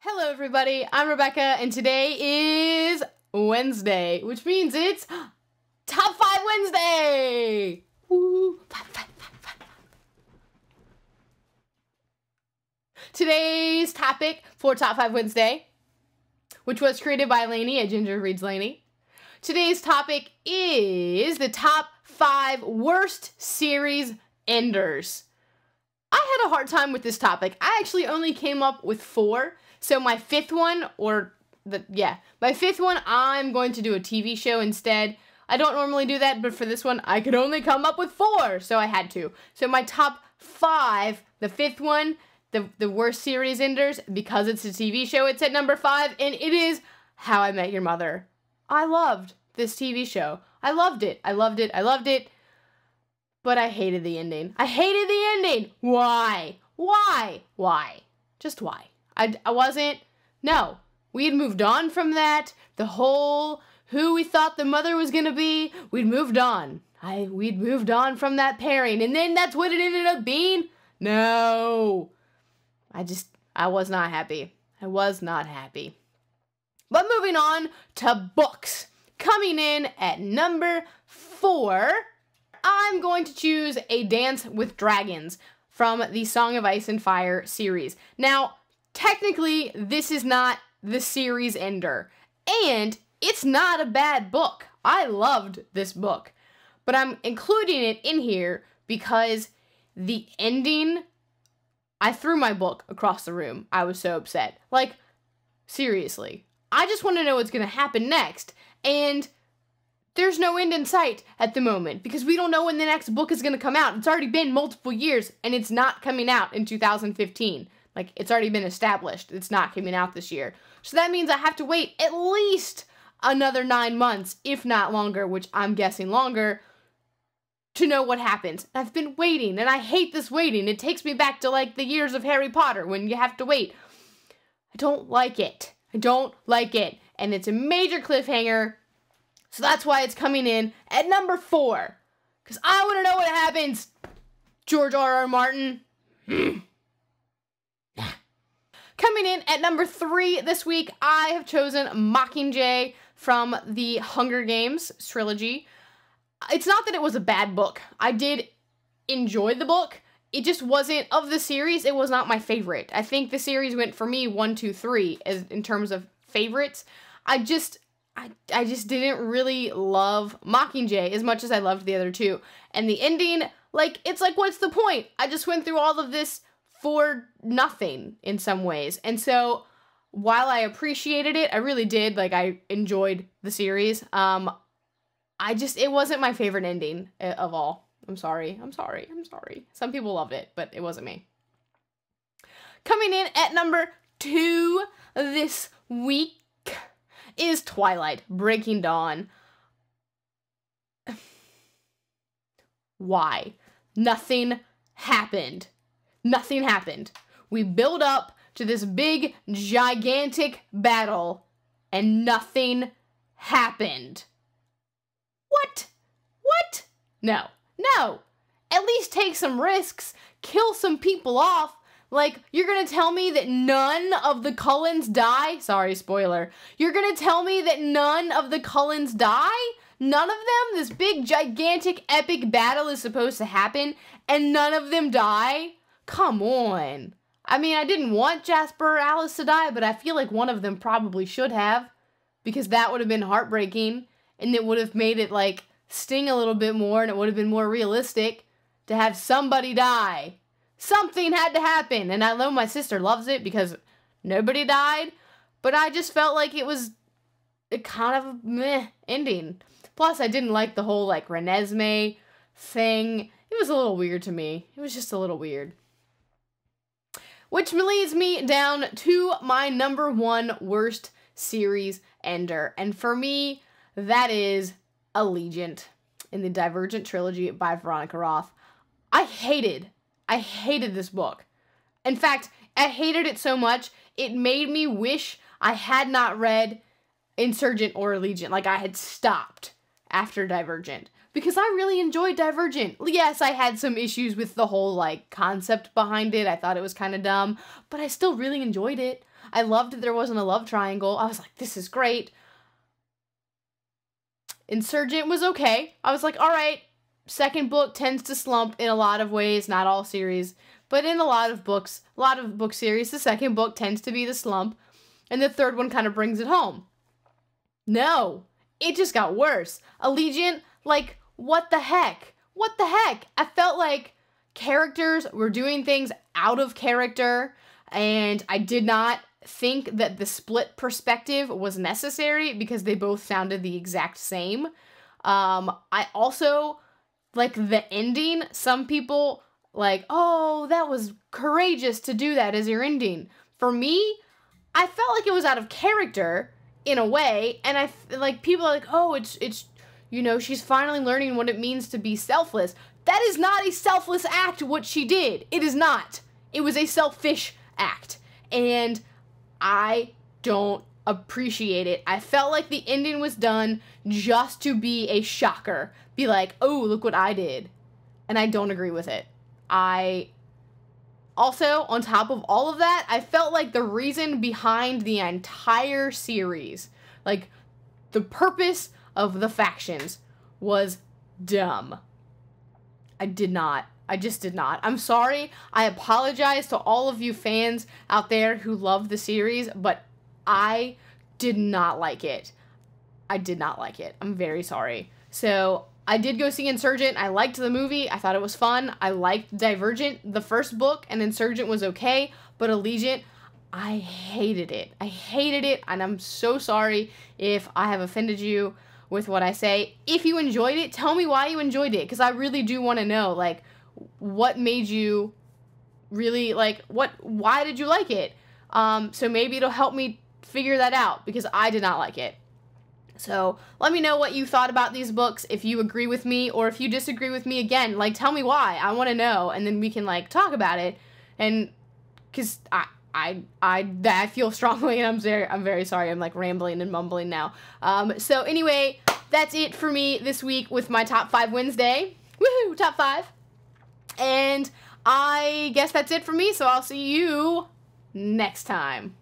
Hello everybody, I'm Rebecca, and today is Wednesday, which means it's Top 5 Wednesday! Woo! Five. Today's topic for Top 5 Wednesday, which was created by Lainey at Ginger Reads Lainey. Today's topic is the top 5 worst series enders. I had a hard time with this topic. I actually only came up with 4. So my fifth one, I'm going to do a TV show instead. I don't normally do that, but for this one, I could only come up with 4, so I had to. So my top 5, the fifth one, the worst series enders, because it's a TV show, it's at number 5, and it is How I Met Your Mother. I loved this TV show. I loved it. But I hated the ending. Why? Just why? We had moved on from that. The whole who we thought the mother was gonna be, we'd moved on. We'd moved on from that pairing, and then that's what it ended up being? No. I was not happy. But moving on to books. Coming in at number 4, I'm going to choose A Dance with Dragons from the Song of Ice and Fire series. Now, technically, this is not the series ender, and it's not a bad book. I loved this book, but I'm including it in here because the ending, I threw my book across the room. I was so upset. Like, seriously. I just want to know what's going to happen next, and there's no end in sight at the moment because we don't know when the next book is going to come out. It's already been multiple years, and it's not coming out in 2015. Like, it's already been established. It's not coming out this year. So that means I have to wait at least another 9 months, if not longer, which I'm guessing longer, to know what happens. I've been waiting, and I hate this waiting. It takes me back to, like, the years of Harry Potter when you have to wait. I don't like it. And it's a major cliffhanger. So that's why it's coming in at number 4. Because I want to know what happens. George R.R. Martin. Coming in at number 3 this week, I have chosen Mockingjay from the Hunger Games trilogy. It's not that it was a bad book. I did enjoy the book. It just wasn't, of the series, it was not my favorite. I think the series went for me 1, 2, 3 in terms of favorites. I just didn't really love Mockingjay as much as I loved the other 2. And the ending, it's like, what's the point? I just went through all of this for nothing in some ways. And so, while I appreciated it, I really did, I enjoyed the series, it wasn't my favorite ending of all. I'm sorry. Some people loved it, but it wasn't me. Coming in at number 2 this week is Twilight Breaking Dawn. Why? Nothing happened. We build up to this big, gigantic battle, and nothing happened. What? No. At least take some risks. Kill some people off. You're gonna tell me that none of the Cullens die? Sorry, spoiler. You're gonna tell me that none of the Cullens die? None of them? This big, gigantic, epic battle is supposed to happen, and none of them die? Come on. I mean, I didn't want Jasper or Alice to die, but I feel like one of them probably should have, because that would have been heartbreaking, and it would have made it, sting a little bit more, and it would have been more realistic to have somebody die. Something had to happen, and I know my sister loves it because nobody died, but I just felt like it was a kind of meh ending. Plus, I didn't like the whole, Renesmee thing. It was a little weird to me. It was just a little weird. Which leads me down to my number 1 worst series ender, and for me, that is Allegiant in the Divergent trilogy by Veronica Roth. I hated this book. In fact, I hated it so much, it made me wish I had not read Insurgent or Allegiant. I had stopped after Divergent. Because I really enjoyed Divergent. Yes, I had some issues with the whole, concept behind it. I thought it was kind of dumb. But I still really enjoyed it. I loved that there wasn't a love triangle. I was like, this is great. Insurgent was okay. I was like, all right, second book tends to slump in a lot of ways, not all series, but in a lot of book series, the second book tends to be the slump, and the third one kind of brings it home. No, it just got worse. Allegiant, like, what the heck? What the heck? I felt like characters were doing things out of character, and I did not think that the split perspective was necessary because they both sounded the exact same. I also, like, the ending, some people, like, oh, that was courageous to do that as your ending. For me, I felt like it was out of character in a way, and like, people are like, oh, it's you know, she's finally learning what it means to be selfless. That is not a selfless act, what she did. It is not. It was a selfish act. And I don't appreciate it. I felt like the ending was done just to be a shocker. Be like, oh, look what I did. And I don't agree with it. Also, on top of all of that, I felt like the reason behind the entire series, like, the purpose of the factions, was dumb. I just did not. I'm sorry. I apologize to all of you fans out there who love the series, but I did not like it. I did not like it. I'm very sorry. So, I did go see Insurgent. I liked the movie. I thought it was fun. I liked Divergent, the first book, and Insurgent was okay, but Allegiant, I hated it. I hated it, and I'm so sorry if I have offended you with what I say. If you enjoyed it, tell me why you enjoyed it, because I really do want to know, like, what made you really, like, why did you like it? So maybe it'll help me figure that out, because I did not like it. So let me know what you thought about these books, if you agree with me, or if you disagree with me. Again, like, tell me why. I want to know, and then we can, like, talk about it. And because I feel strongly, and I'm very sorry. I'm, like, rambling and mumbling now. So anyway, that's it for me this week with my Top 5 Wednesday. Woohoo, Top 5. And I guess that's it for me, so I'll see you next time.